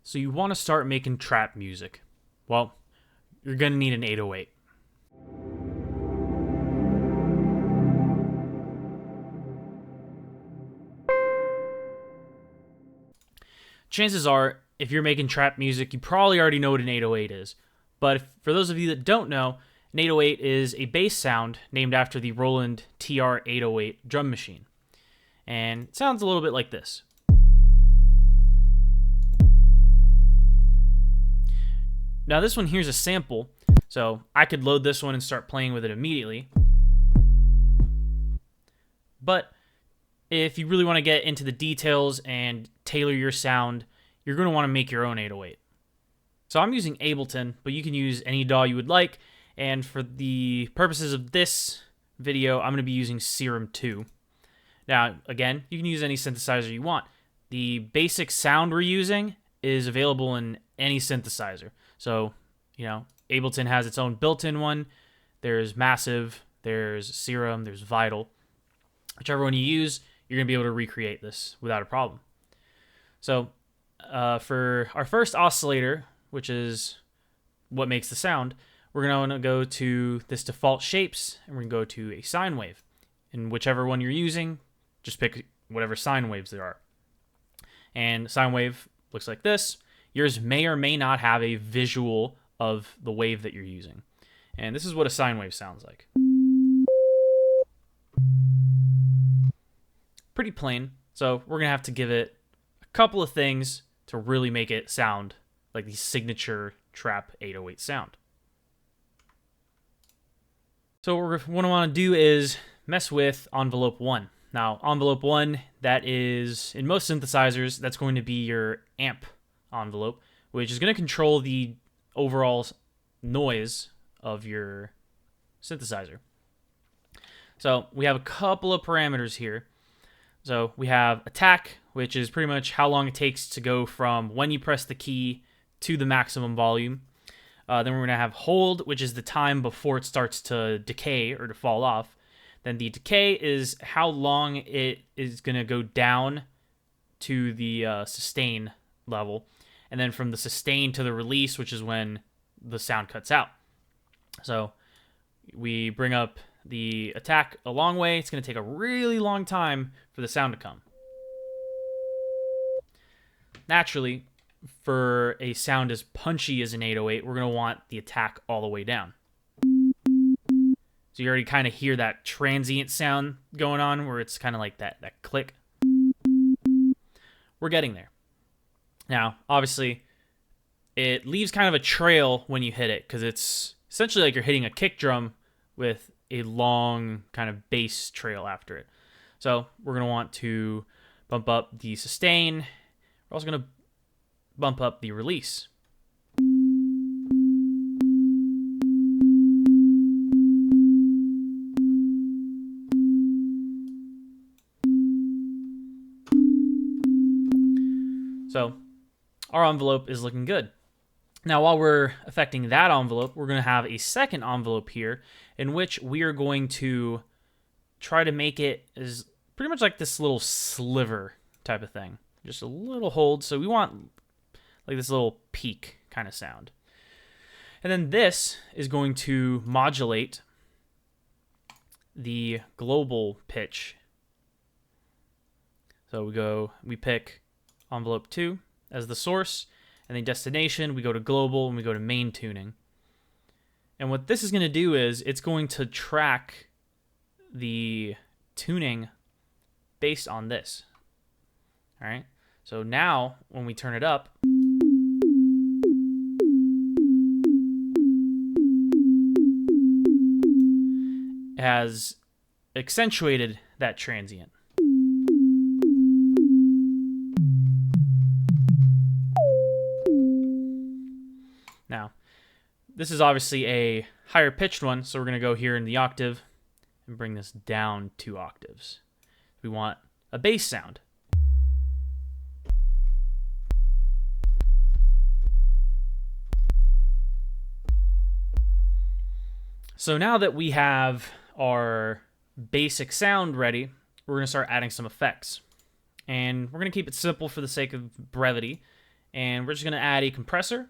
So you want to start making trap music. Well, you're going to need an 808. Chances are, if you're making trap music, you probably already know what an 808 is. But for those of you that don't know, an 808 is a bass sound named after the Roland TR-808 drum machine. And it sounds a little bit like this. Now this one here's a sample, so I could load this one and start playing with it immediately. But if you really want to get into the details and tailor your sound, you're going to want to make your own 808. So I'm using Ableton, but you can use any DAW you would like. And for the purposes of this video, I'm going to be using Serum 2. Now, again, you can use any synthesizer you want. The basic sound we're using is available in any synthesizer. So, Ableton has its own built-in one. There's Massive, there's Serum, there's Vital. Whichever one you use, you're going to be able to recreate this without a problem. So, for our first oscillator, which is what makes the sound, we're going to go to this default shapes, and we're going to go to a sine wave. And whichever one you're using, just pick whatever sine waves there are. And sine wave looks like this. Yours may or may not have a visual of the wave that you're using. And this is what a sine wave sounds like. Pretty plain, so we're going to have to give it a couple of things to really make it sound like the signature trap 808 sound. So what we're going to want to do is mess with envelope 1. Now, envelope 1, that is, in most synthesizers, that's going to be your amp envelope, which is going to control the overall noise of your synthesizer. So we have a couple of parameters here. So we have attack, which is pretty much how long it takes to go from when you press the key to the maximum volume. Then we're going to have hold, which is the time before it starts to decay or to fall off. Then the decay is how long it is going to go down to the sustain level. And then from the sustain to the release, which is when the sound cuts out. So we bring up the attack a long way. It's going to take a really long time for the sound to come. Naturally, for a sound as punchy as an 808, we're going to want the attack all the way down. So you already kind of hear that transient sound going on where it's kind of like that click. We're getting there. Now, obviously, it leaves kind of a trail when you hit it because it's essentially like you're hitting a kick drum with a long kind of bass trail after it. So we're going to want to bump up the sustain. We're also going to bump up the release. So our envelope is looking good. Now, while we're affecting that envelope, we're going to have a second envelope here in which we are going to try to make it as pretty much like this little sliver type of thing. Just a little hold. So we want like this little peak kind of sound. And then this is going to modulate the global pitch. So we pick envelope 2 as the source, and then destination, we go to global, and we go to main tuning. And what this is going to do is it's going to track the tuning based on this. All right. So now when we turn it up, it has accentuated that transient. Now, this is obviously a higher pitched one, so we're going to go here in the octave and bring this down 2 octaves. We want a bass sound. So now that we have our basic sound ready, we're going to start adding some effects. And we're going to keep it simple for the sake of brevity. and we're just going to add a compressor.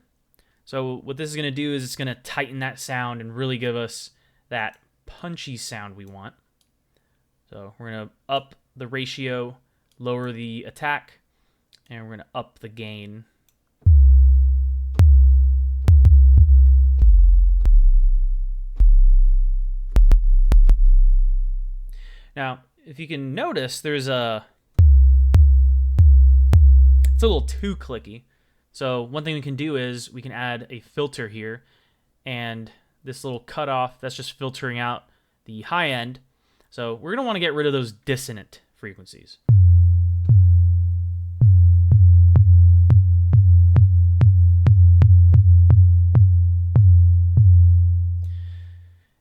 So what this is going to do is it's going to tighten that sound and really give us that punchy sound we want. So we're going to up the ratio, lower the attack, and we're going to up the gain. Now, if you can notice, it's a little too clicky. So one thing we can do is we can add a filter here, and this little cutoff, that's just filtering out the high end. So we're going to want to get rid of those dissonant frequencies.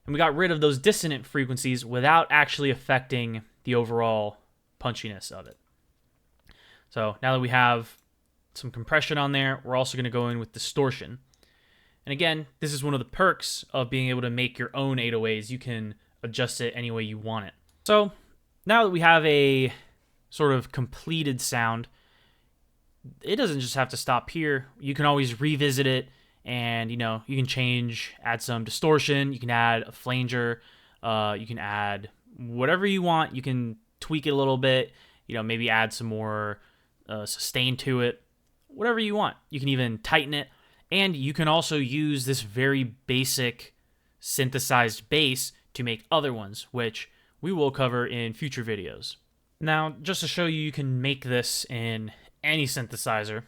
And we got rid of those dissonant frequencies without actually affecting the overall punchiness of it. So now that we have some compression on there, we're also going to go in with distortion. And again, this is one of the perks of being able to make your own 808s. You can adjust it any way you want it. So now that we have a sort of completed sound, it doesn't just have to stop here. You can always revisit it, and you can change, add some distortion, you can add a flanger, you can add whatever you want. You can tweak it a little bit, maybe add some more sustain to it, whatever you want. You can even tighten it, and you can also use this very basic synthesized bass to make other ones, which we will cover in future videos. Now, just to show you, you can make this in any synthesizer.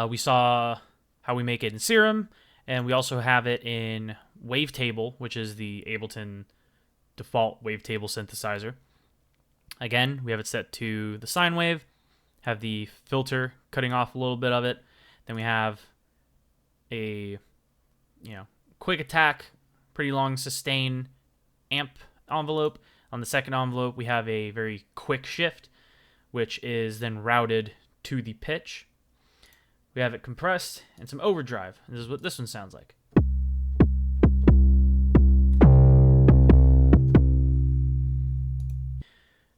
We saw how we make it in Serum, and we also have it in Wavetable, which is the Ableton default wavetable synthesizer. Again, we have it set to the sine wave, have the filter cutting off a little bit of it. Then we have a quick attack, pretty long sustain amp envelope. On the second envelope, we have a very quick shift, which is then routed to the pitch. We have it compressed and some overdrive. This is what this one sounds like.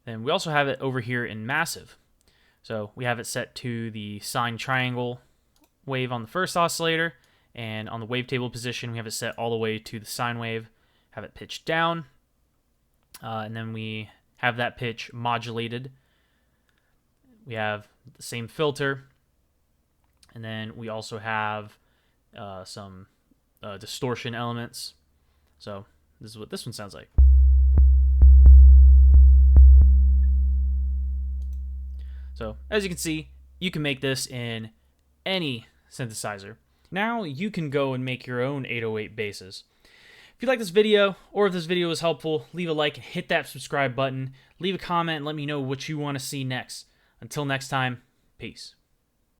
Then we also have it over here in massive. So we have it set to the sine triangle wave on the first oscillator, and on the wavetable position, we have it set all the way to the sine wave, have it pitched down, and then we have that pitch modulated. We have the same filter, and then we also have some distortion elements. So this is what this one sounds like. So as you can see, you can make this in any synthesizer. Now you can go and make your own 808 basses. If you like this video, or if this video was helpful, leave a like and hit that subscribe button. Leave a comment and let me know what you want to see next. Until next time, peace.